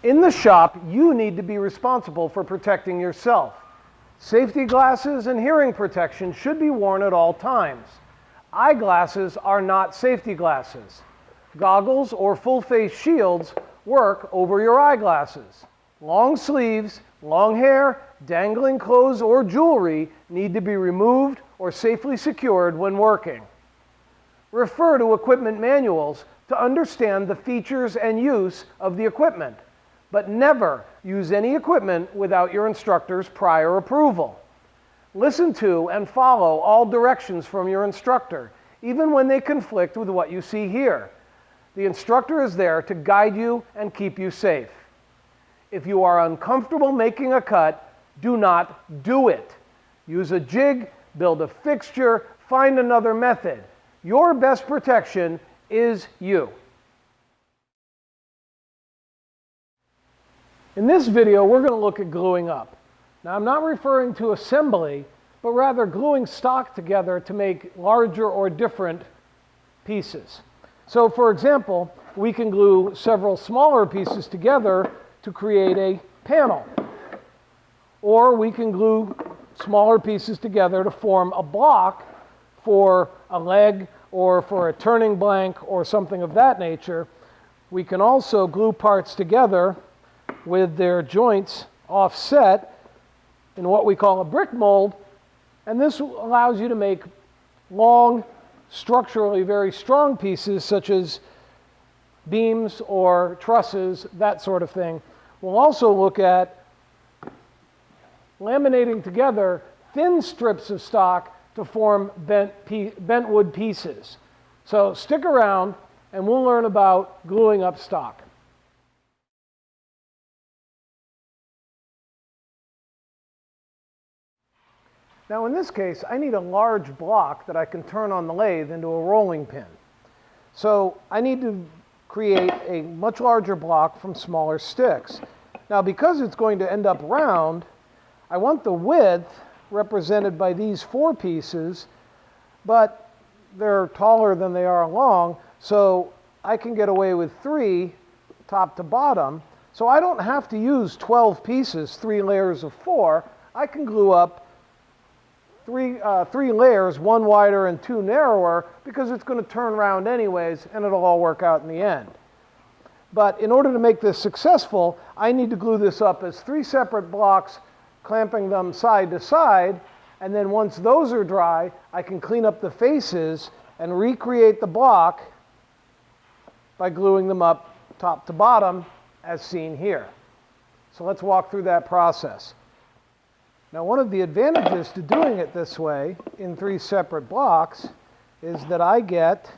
In the shop, you need to be responsible for protecting yourself. Safety glasses and hearing protection should be worn at all times. Eyeglasses are not safety glasses. Goggles or full-face shields work over your eyeglasses. Long sleeves, long hair, dangling clothes, or jewelry need to be removed or safely secured when working. Refer to equipment manuals to understand the features and use of the equipment, but never use any equipment without your instructor's prior approval. Listen to and follow all directions from your instructor, even when they conflict with what you see here. The instructor is there to guide you and keep you safe. If you are uncomfortable making a cut, do not do it. Use a jig, build a fixture, find another method. Your best protection is you. In this video, we're going to look at gluing up. Now, I'm not referring to assembly, but rather gluing stock together to make larger or different pieces. So, for example, we can glue several smaller pieces together to create a panel. Or we can glue smaller pieces together to form a block for a leg or for a turning blank or something of that nature. We can also glue parts together with their joints offset in what we call a brick mold, and this allows you to make long, structurally very strong pieces such as beams or trusses, that sort of thing. We'll also look at laminating together thin strips of stock to form bent wood pieces. So stick around and we'll learn about gluing up stock. Now in this case, I need a large block that I can turn on the lathe into a rolling pin. So I need to create a much larger block from smaller sticks. Now because it's going to end up round, I want the width represented by these 4 pieces, but they're taller than they are long, so I can get away with 3 top to bottom. So I don't have to use 12 pieces, 3 layers of 4. I can glue up three layers, 1 wider and 2 narrower, because it's going to turn around anyways and it'll all work out in the end. But in order to make this successful, I need to glue this up as 3 separate blocks, clamping them side to side, and then once those are dry, I can clean up the faces and recreate the block by gluing them up top to bottom as seen here. So let's walk through that process. Now one of the advantages to doing it this way in 3 separate blocks is that I get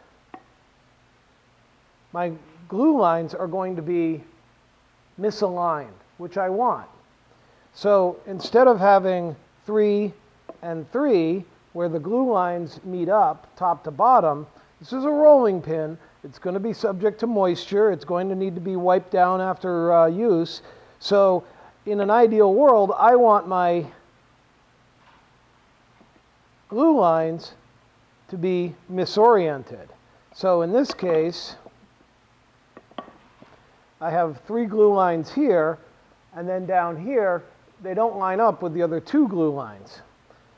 my glue lines are going to be misaligned, which I want. So instead of having 3 and 3 where the glue lines meet up top to bottom, this is a rolling pin. It's going to be subject to moisture. It's going to need to be wiped down after use. So in an ideal world, I want my glue lines to be misoriented. So in this case, I have 3 glue lines here, and then down here, they don't line up with the other 2 glue lines.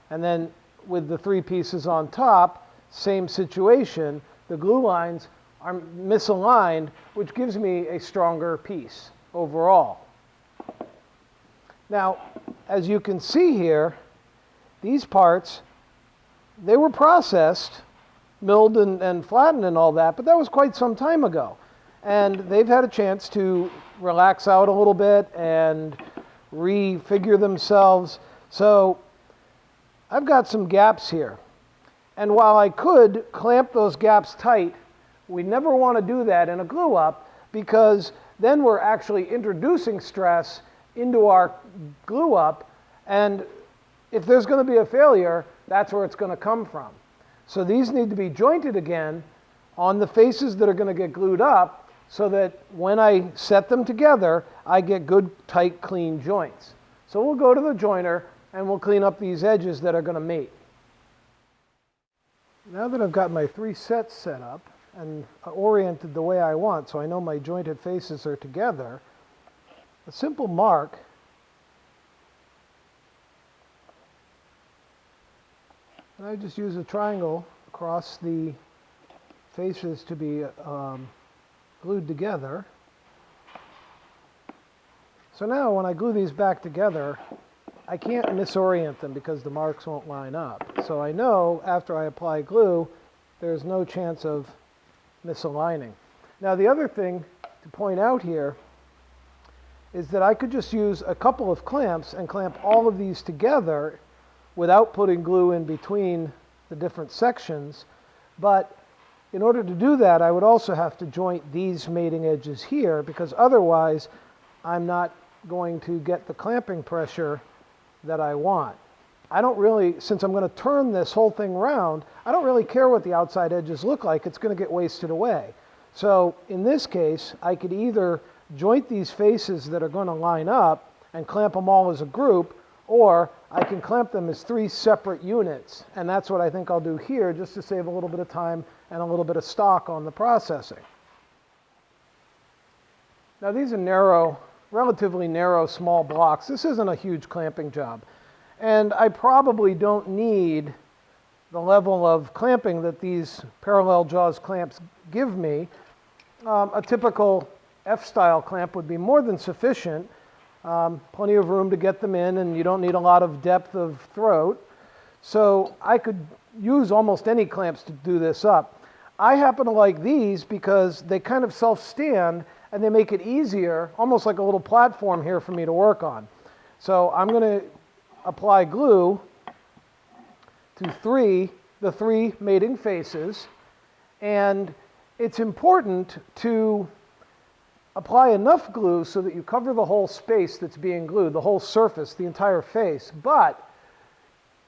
And then with the 3 pieces on top, same situation, the glue lines are misaligned, which gives me a stronger piece overall. Now, as you can see here, these parts, they were processed, milled and flattened and all that, but that was quite some time ago. And they've had a chance to relax out a little bit and refigure themselves. So I've got some gaps here. And while I could clamp those gaps tight, we never want to do that in a glue up, because then we're actually introducing stress into our glue up, and if there's going to be a failure, that's where it's going to come from. So these need to be jointed again on the faces that are going to get glued up, so that when I set them together, I get good, tight, clean joints. So we'll go to the joiner and we'll clean up these edges that are going to mate. Now that I've got my 3 sets set up and oriented the way I want, so I know my jointed faces are together, a simple mark and I just use a triangle across the faces to be glued together. So now when I glue these back together, I can't misorient them because the marks won't line up. So I know after I apply glue, there's no chance of misaligning. Now the other thing to point out here is that I could just use a couple of clamps and clamp all of these together without putting glue in between the different sections. But in order to do that, I would also have to joint these mating edges here, because otherwise I'm not going to get the clamping pressure that I want. I don't really, since I'm going to turn this whole thing round, I don't really care what the outside edges look like. It's going to get wasted away. So in this case, I could either joint these faces that are going to line up and clamp them all as a group, or I can clamp them as 3 separate units. And that's what I think I'll do here, just to save a little bit of time and a little bit of stock on the processing. Now these are narrow, relatively narrow, small blocks. This isn't a huge clamping job. And I probably don't need the level of clamping that these parallel jaws clamps give me. A typical F-style clamp would be more than sufficient. Plenty of room to get them in, and you don't need a lot of depth of throat. So I could use almost any clamps to do this up. I happen to like these because they kind of self-stand and they make it easier, almost like a little platform here for me to work on. So I'm going to apply glue to the three mating faces, and it's important to apply enough glue so that you cover the whole space that's being glued, the whole surface, the entire face. But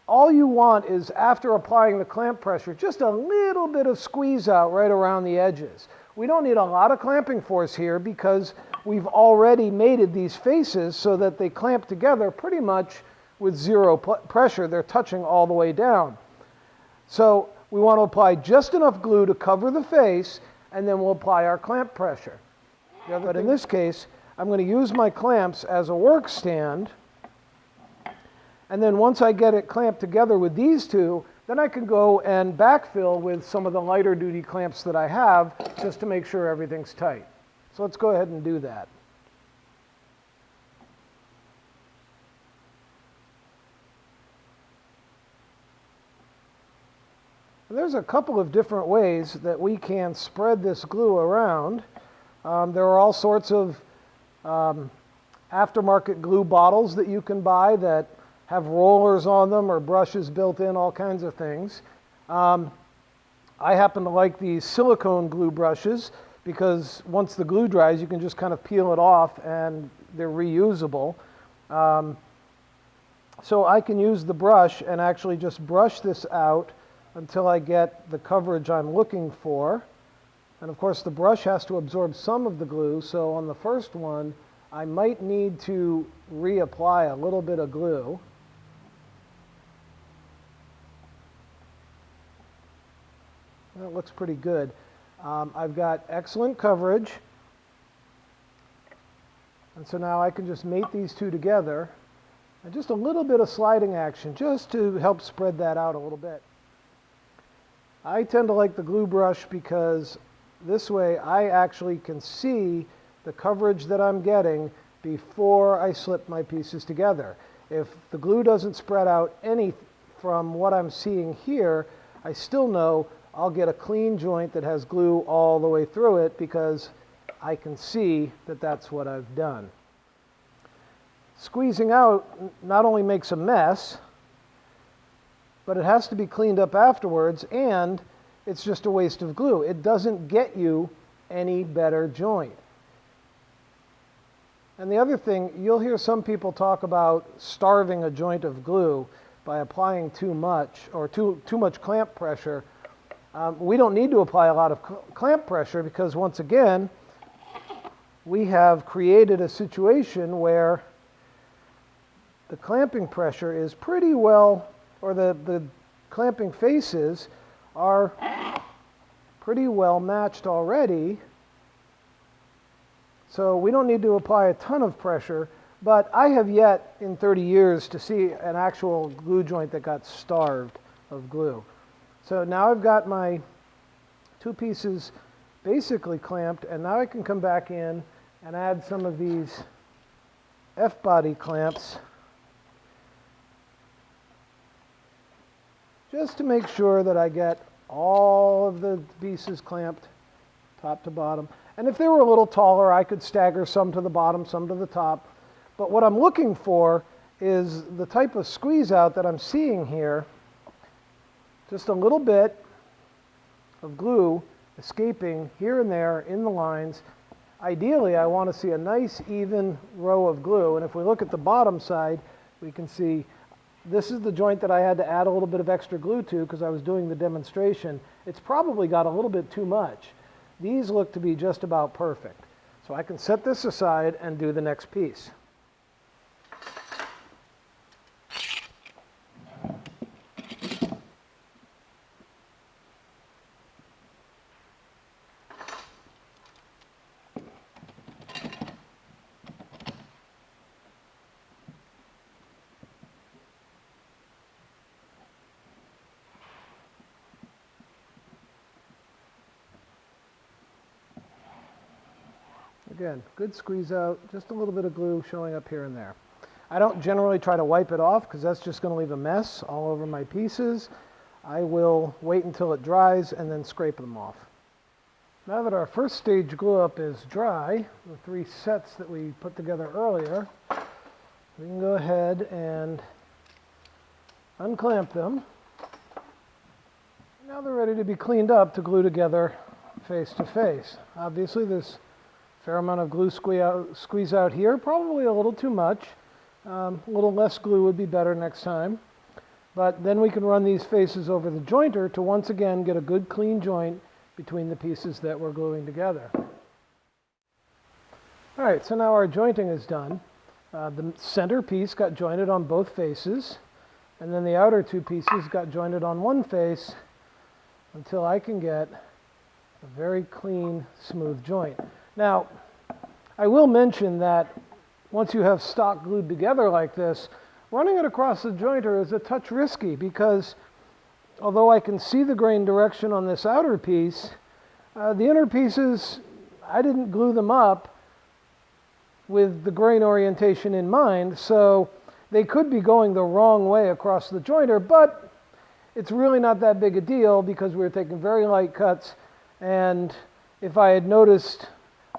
all you want is, after applying the clamp pressure, just a little bit of squeeze out right around the edges. We don't need a lot of clamping force here because we've already mated these faces so that they clamp together pretty much with zero pressure. They're touching all the way down. So we want to apply just enough glue to cover the face, and then we'll apply our clamp pressure. But in this case, I'm going to use my clamps as a work stand, and then once I get it clamped together with these two, then I can go and backfill with some of the lighter duty clamps that I have, just to make sure everything's tight. So let's go ahead and do that. There's a couple of different ways that we can spread this glue around. There are all sorts of aftermarket glue bottles that you can buy that have rollers on them or brushes built in, all kinds of things. I happen to like these silicone glue brushes because once the glue dries, you can just kind of peel it off and they're reusable. So I can use the brush and actually just brush this out until I get the coverage I'm looking for. And of course the brush has to absorb some of the glue, so on the first one I might need to reapply a little bit of glue. That looks pretty good. I've got excellent coverage, and so now I can just mate these two together, and just a little bit of sliding action just to help spread that out a little bit. I tend to like the glue brush because this way I actually can see the coverage that I'm getting before I slip my pieces together. If the glue doesn't spread out any from what I'm seeing here, I still know I'll get a clean joint that has glue all the way through it because I can see that that's what I've done. Squeezing out not only makes a mess, but it has to be cleaned up afterwards, and it's just a waste of glue. It doesn't get you any better joint. And the other thing, you'll hear some people talk about starving a joint of glue by applying too much or too much clamp pressure. We don't need to apply a lot of clamp pressure because, once again, we have created a situation where the clamping pressure is pretty well, or the clamping faces are pretty well matched already. So we don't need to apply a ton of pressure, but I have yet in 30 years to see an actual glue joint that got starved of glue. So now I've got my two pieces basically clamped, and now I can come back in and add some of these F-body clamps just to make sure that I get all of the pieces clamped top to bottom. And if they were a little taller, I could stagger some to the bottom, some to the top. But what I'm looking for is the type of squeeze out that I'm seeing here. Just a little bit of glue escaping here and there in the lines. Ideally, I want to see a nice even row of glue. And if we look at the bottom side, we can see this is the joint that I had to add a little bit of extra glue to because I was doing the demonstration. It's probably got a little bit too much. These look to be just about perfect. So I can set this aside and do the next piece. Again, good squeeze out, just a little bit of glue showing up here and there. I don't generally try to wipe it off because that's just going to leave a mess all over my pieces. I will wait until it dries and then scrape them off. Now that our first stage glue up is dry, the three sets that we put together earlier, we can go ahead and unclamp them. Now they're ready to be cleaned up to glue together face to face. Obviously there's fair amount of glue squeeze out here, probably a little too much. A little less glue would be better next time. But then we can run these faces over the jointer to once again get a good clean joint between the pieces that we're gluing together. All right, so now our jointing is done. The center piece got jointed on both faces, and then the outer two pieces got jointed on one face until I can get a very clean, smooth joint. Now, I will mention that once you have stock glued together like this, running it across the jointer is a touch risky because although I can see the grain direction on this outer piece, the inner pieces, I didn't glue them up with the grain orientation in mind, so they could be going the wrong way across the jointer, but it's really not that big a deal because we're taking very light cuts, and if I had noticed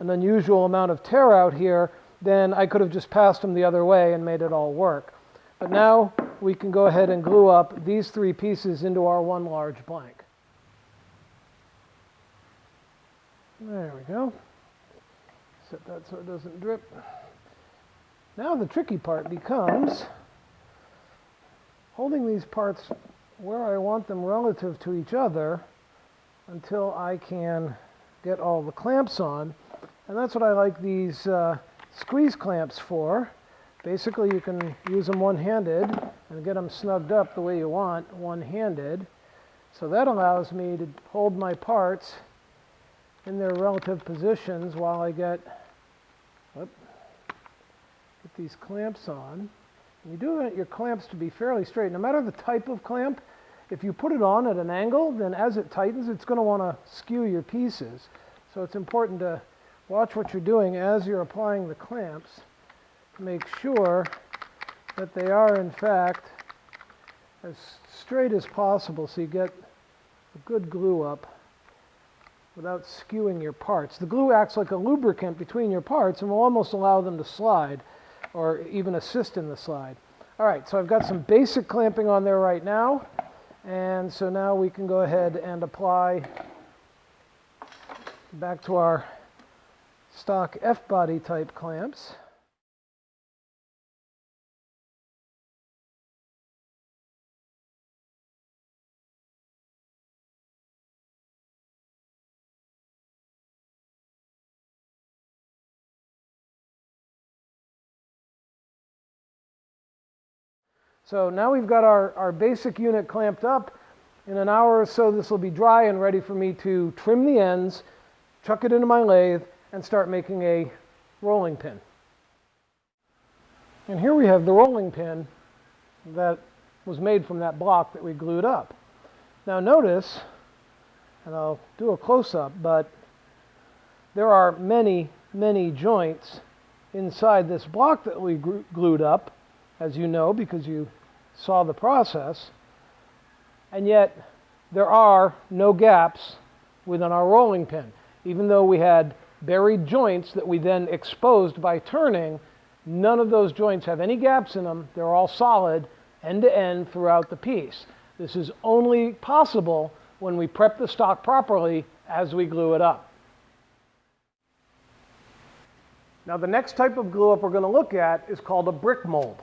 an unusual amount of tear out here, then I could have just passed them the other way and made it all work. But now we can go ahead and glue up these three pieces into our one large blank. There we go. Set that so it doesn't drip. Now the tricky part becomes holding these parts where I want them relative to each other until I can get all the clamps on. And that's what I like these squeeze clamps for. Basically, you can use them one-handed and get them snugged up the way you want, one-handed. So that allows me to hold my parts in their relative positions while I get these clamps on. And you do want your clamps to be fairly straight. No matter the type of clamp, if you put it on at an angle, then as it tightens, it's going to want to skew your pieces. So it's important to watch what you're doing as you're applying the clamps to make sure that they are, in fact, as straight as possible so you get a good glue up without skewing your parts. The glue acts like a lubricant between your parts and will almost allow them to slide or even assist in the slide. All right, so I've got some basic clamping on there right now, and so now we can go ahead and apply back to our stock F-body type clamps. So now we've got our basic unit clamped up. In an hour or so this will be dry and ready for me to trim the ends, chuck it into my lathe, and start making a rolling pin. And here we have the rolling pin that was made from that block that we glued up. Now notice, and I'll do a close-up, but there are many, many joints inside this block that we glued up, as you know, because you saw the process, and yet there are no gaps within our rolling pin. Even though we had buried joints that we then exposed by turning, none of those joints have any gaps in them. They're all solid end to end throughout the piece. This is only possible when we prep the stock properly as we glue it up. Now the next type of glue up we're going to look at is called a brick mold.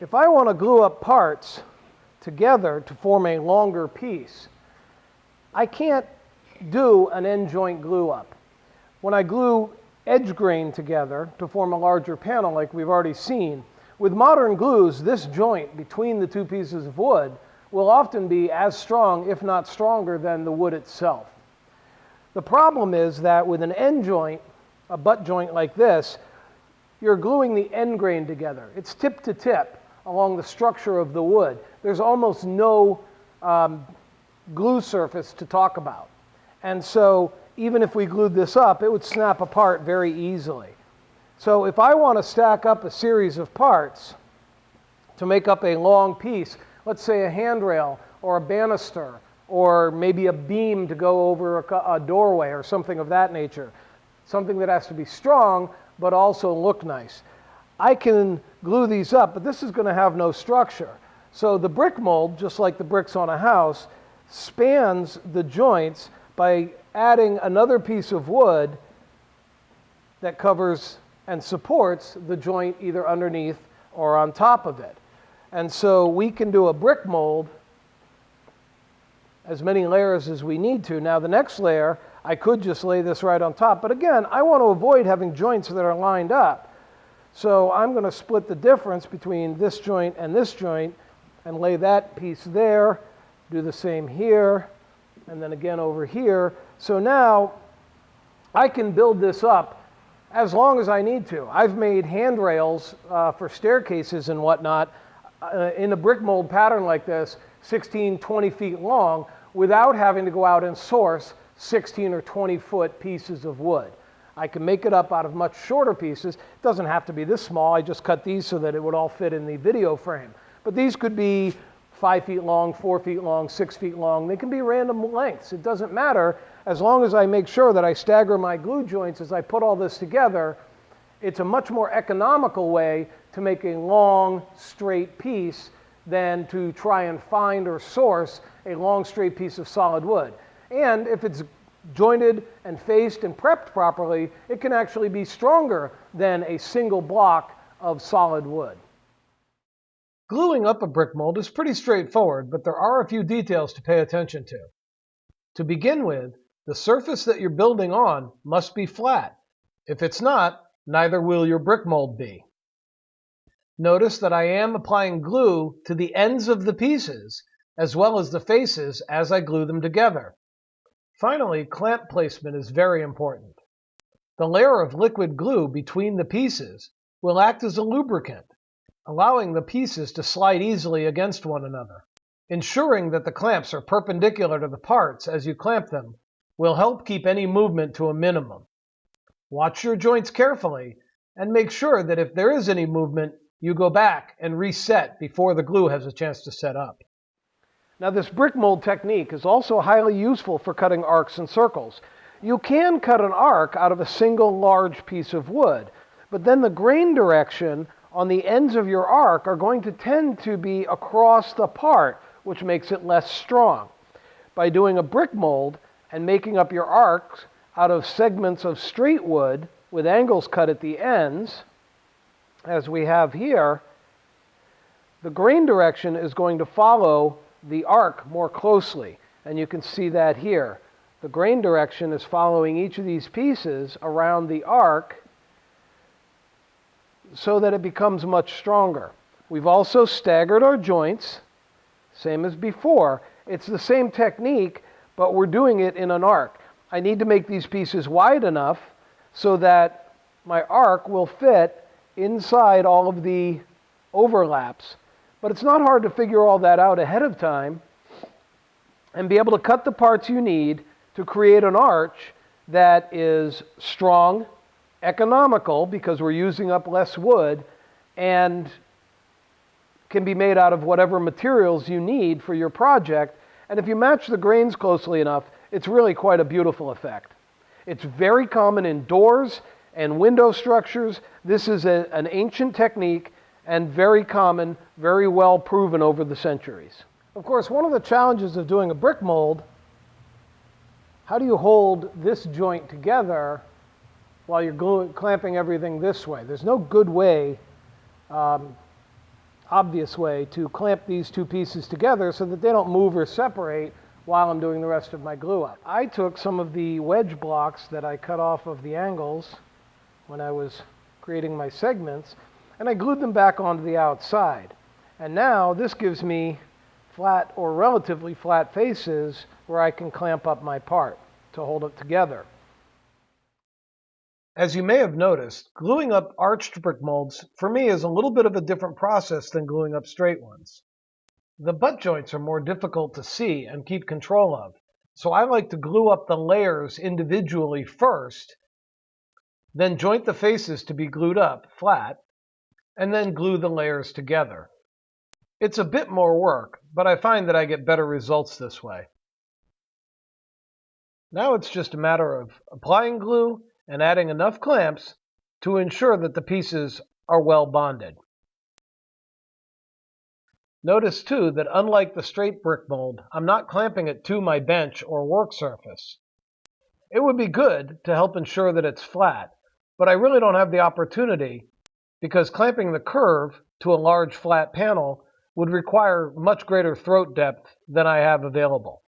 If I want to glue up parts together to form a longer piece, I can't do an end joint glue up. When I glue edge grain together to form a larger panel like we've already seen, with modern glues, this joint between the two pieces of wood will often be as strong, if not stronger, than the wood itself. The problem is that with an end joint, a butt joint like this, you're gluing the end grain together. It's tip to tip along the structure of the wood. There's almost no glue surface to talk about. And so even if we glued this up, it would snap apart very easily. So if I want to stack up a series of parts to make up a long piece, let's say a handrail or a banister or maybe a beam to go over a doorway or something of that nature, something that has to be strong but also look nice, I can glue these up, but this is going to have no structure. So the brick mold, just like the bricks on a house, spans the joints by adding another piece of wood that covers and supports the joint either underneath or on top of it. And so we can do a brick mold as many layers as we need to. Now the next layer, I could just lay this right on top, but again, I want to avoid having joints that are lined up. So I'm going to split the difference between this joint and lay that piece there, do the same here, and then again over here. So now I can build this up as long as I need to. I've made handrails for staircases and whatnot in a brick mold pattern like this, 16, 20 feet long, without having to go out and source 16 or 20 foot pieces of wood. I can make it up out of much shorter pieces. It doesn't have to be this small. I just cut these so that it would all fit in the video frame. But these could be 5 feet long, 4 feet long, 6 feet long. They can be random lengths. It doesn't matter as long as I make sure that I stagger my glue joints as I put all this together. It's a much more economical way to make a long, straight piece than to try and find or source a long, straight piece of solid wood. And if it's jointed and faced and prepped properly, it can actually be stronger than a single block of solid wood. Gluing up a brick mold is pretty straightforward, but there are a few details to pay attention to. To begin with, the surface that you're building on must be flat. If it's not, neither will your brick mold be. Notice that I am applying glue to the ends of the pieces as well as the faces as I glue them together. Finally, clamp placement is very important. The layer of liquid glue between the pieces will act as a lubricant, allowing the pieces to slide easily against one another. Ensuring that the clamps are perpendicular to the parts as you clamp them will help keep any movement to a minimum. Watch your joints carefully and make sure that if there is any movement, you go back and reset before the glue has a chance to set up. Now this brick mold technique is also highly useful for cutting arcs and circles. You can cut an arc out of a single large piece of wood, but then the grain direction on the ends of your arc are going to tend to be across the part, which makes it less strong. By doing a brick mold and making up your arcs out of segments of straight wood with angles cut at the ends, as we have here, the grain direction is going to follow the arc more closely. And you can see that here. The grain direction is following each of these pieces around the arc so that it becomes much stronger. We've also staggered our joints, same as before. It's the same technique, but we're doing it in an arc. I need to make these pieces wide enough so that my arc will fit inside all of the overlaps. But it's not hard to figure all that out ahead of time and be able to cut the parts you need to create an arch that is strong, economical because we're using up less wood, and can be made out of whatever materials you need for your project. And if you match the grains closely enough, it's really quite a beautiful effect. It's very common in doors and window structures. This is an ancient technique and very common, very well proven over the centuries. Of course, one of the challenges of doing a brick mold, how do you hold this joint together while you're clamping everything this way? There's no good way, obvious way, to clamp these two pieces together so that they don't move or separate while I'm doing the rest of my glue up. I took some of the wedge blocks that I cut off of the angles when I was creating my segments, and I glued them back onto the outside. And now this gives me flat or relatively flat faces where I can clamp up my part to hold it together. As you may have noticed, gluing up arched brick molds for me is a little bit of a different process than gluing up straight ones. The butt joints are more difficult to see and keep control of, so I like to glue up the layers individually first, then joint the faces to be glued up flat, and then glue the layers together. It's a bit more work, but I find that I get better results this way. Now it's just a matter of applying glue and adding enough clamps to ensure that the pieces are well bonded. Notice too that unlike the straight brick mold, I'm not clamping it to my bench or work surface. It would be good to help ensure that it's flat, but I really don't have the opportunity because clamping the curve to a large flat panel would require much greater throat depth than I have available.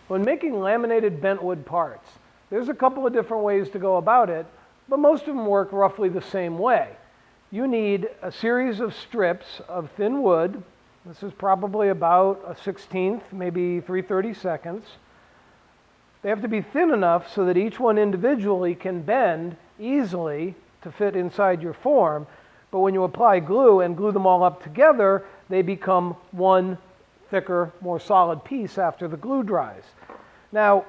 When making laminated bentwood parts, there's a couple of different ways to go about it, but most of them work roughly the same way. You need a series of strips of thin wood. This is probably about a 1/16, maybe 3/32. They have to be thin enough so that each one individually can bend easily to fit inside your form, but when you apply glue and glue them all up together, they become one thicker, more solid piece after the glue dries. Now,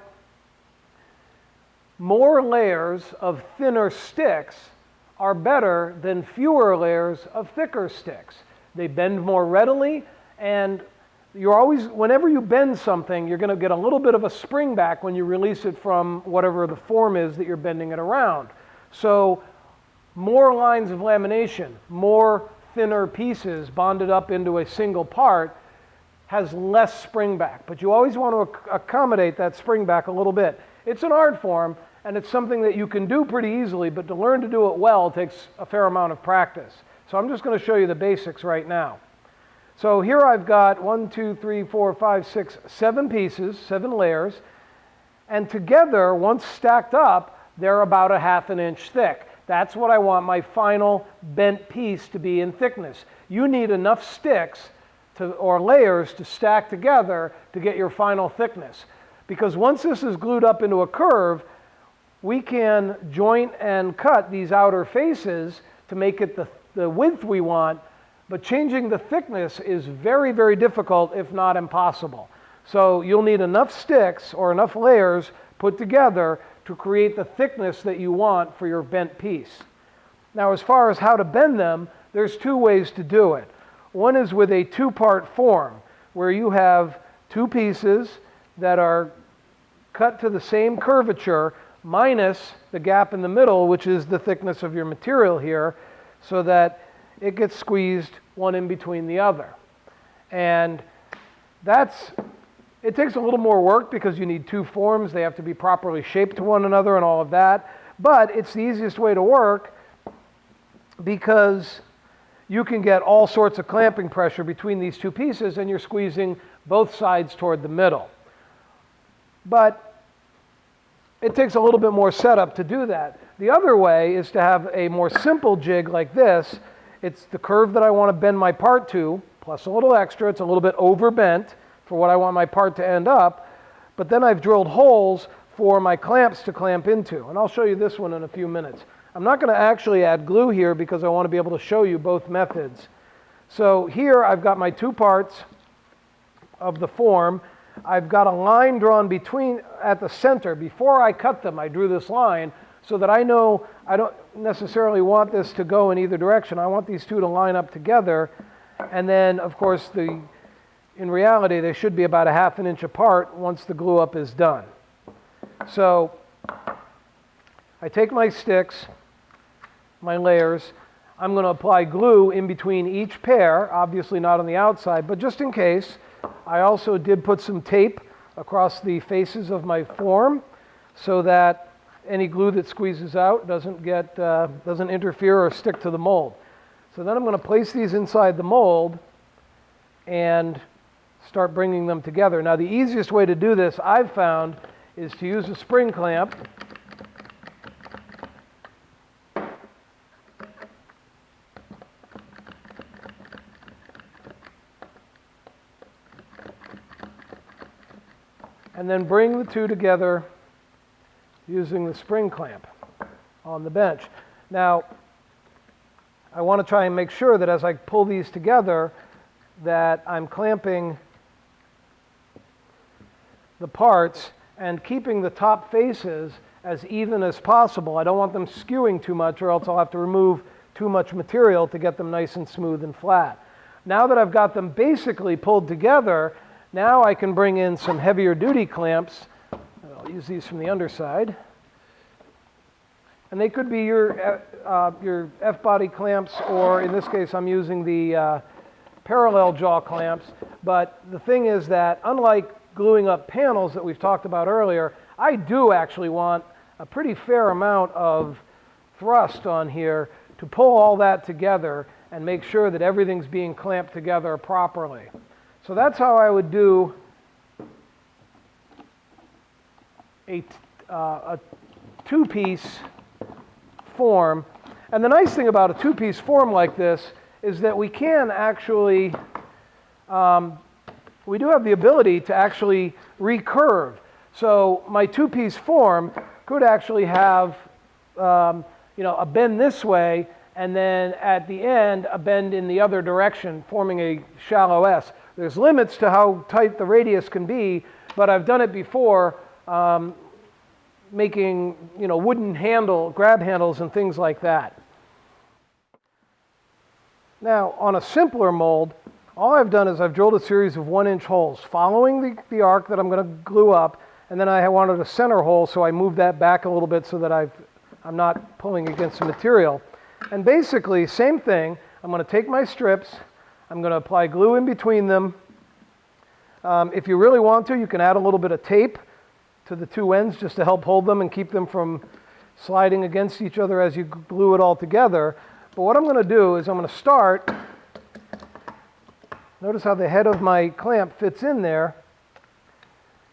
more layers of thinner sticks are better than fewer layers of thicker sticks. They bend more readily, and you're always, whenever you bend something, you're going to get a little bit of a spring back when you release it from whatever the form is that you're bending it around. So more lines of lamination, more thinner pieces bonded up into a single part has less spring back, but you always want to accommodate that spring back a little bit. It's an art form, and it's something that you can do pretty easily, but to learn to do it well takes a fair amount of practice. So I'm just going to show you the basics right now. So here I've got 1, 2, 3, 4, 5, 6, 7 pieces, 7 layers, and together, once stacked up, they're about a 1/2 inch thick. That's what I want my final bent piece to be in thickness. You need enough sticks or layers to stack together to get your final thickness. Because once this is glued up into a curve, we can joint and cut these outer faces to make it the width we want, but changing the thickness is very, very difficult, if not impossible. So you'll need enough sticks or enough layers put together to create the thickness that you want for your bent piece. Now, as far as how to bend them, there's 2 ways to do it. One is with a 2-part form, where you have 2 pieces that are cut to the same curvature, minus the gap in the middle, which is the thickness of your material here, so that it gets squeezed one in between the other. And it takes a little more work because you need 2 forms. They have to be properly shaped to one another and all of that. But it's the easiest way to work because you can get all sorts of clamping pressure between these 2 pieces, and you're squeezing both sides toward the middle. But it takes a little bit more setup to do that. The other way is to have a more simple jig like this. It's the curve that I want to bend my part to, plus a little extra. It's a little bit overbent, for what I want my part to end up, but then I've drilled holes for my clamps to clamp into. And I'll show you this one in a few minutes. I'm not going to actually add glue here because I want to be able to show you both methods. So here I've got my two parts of the form. I've got a line drawn between at the center. Before I cut them, I drew this line so that I know I don't necessarily want this to go in either direction. I want these two to line up together. And then, of course, in reality, they should be about a ½ inch apart once the glue up is done. So I take my sticks, my layers. I'm going to apply glue in between each pair, obviously not on the outside, but just in case, I also did put some tape across the faces of my form so that any glue that squeezes out doesn't interfere or stick to the mold. So then I'm going to place these inside the mold and start bringing them together. Now the easiest way to do this, I've found, is to use a spring clamp. And then bring the two together using the spring clamp on the bench. Now, I want to try and make sure that as I pull these together, that I'm clamping the parts and keeping the top faces as even as possible. I don't want them skewing too much, or else I'll have to remove too much material to get them nice and smooth and flat. Now that I've got them basically pulled together, now I can bring in some heavier duty clamps. I'll use these from the underside. And they could be your F-body clamps, or in this case I'm using the parallel jaw clamps. But the thing is that unlike gluing up panels that we've talked about earlier, I do actually want a pretty fair amount of thrust on here to pull all that together and make sure that everything's being clamped together properly. So that's how I would do a two-piece form. And the nice thing about a two-piece form like this is that we can actually, we do have the ability to actually recurve. So my two-piece form could actually have a bend this way, and then at the end a bend in the other direction, forming a shallow S. There's limits to how tight the radius can be, but I've done it before, making wooden grab handles and things like that. Now on a simpler mold, all I've done is I've drilled a series of 1-inch holes following the arc that I'm going to glue up, and then I wanted a center hole, so I moved that back a little bit so that I'm not pulling against the material. And basically, same thing, I'm going to take my strips, I'm going to apply glue in between them. If you really want to, you can add a little bit of tape to the two ends just to help hold them and keep them from sliding against each other as you glue it all together. But what I'm going to do is I'm going to start, notice how the head of my clamp fits in there,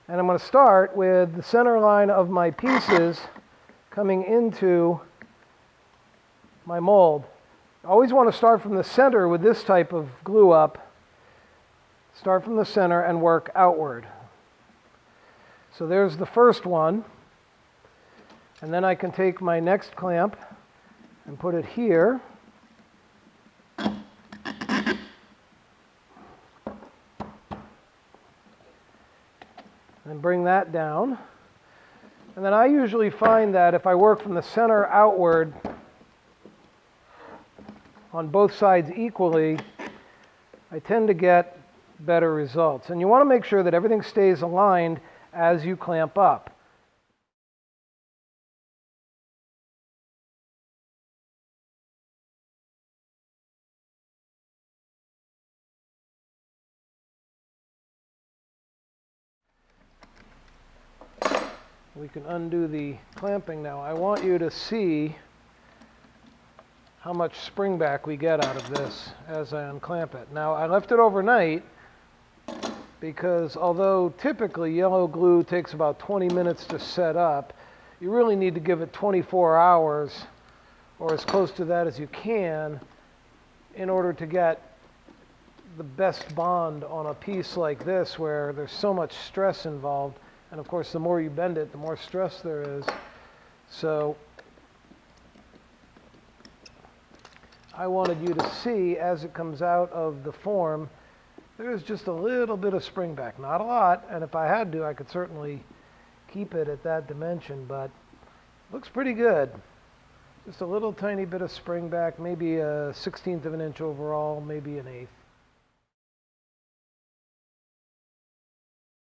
and I'm going to start with the center line of my pieces coming into my mold. I always want to start from the center with this type of glue up. Start from the center and work outward. So there's the first one. And then I can take my next clamp and put it here. And bring that down. And then I usually find that if I work from the center outward on both sides equally, I tend to get better results. And you want to make sure that everything stays aligned as you clamp up. We can undo the clamping now. I want you to see how much spring back we get out of this as I unclamp it. Now, I left it overnight because although typically yellow glue takes about 20 minutes to set up, you really need to give it 24 hours or as close to that as you can in order to get the best bond on a piece like this where there's so much stress involved. And of course, the more you bend it, the more stress there is. So I wanted you to see as it comes out of the form, there's just a little bit of spring back, not a lot. And if I had to, I could certainly keep it at that dimension, but it looks pretty good. Just a little tiny bit of spring back, maybe a 1/16 of an inch overall, maybe an 1/8.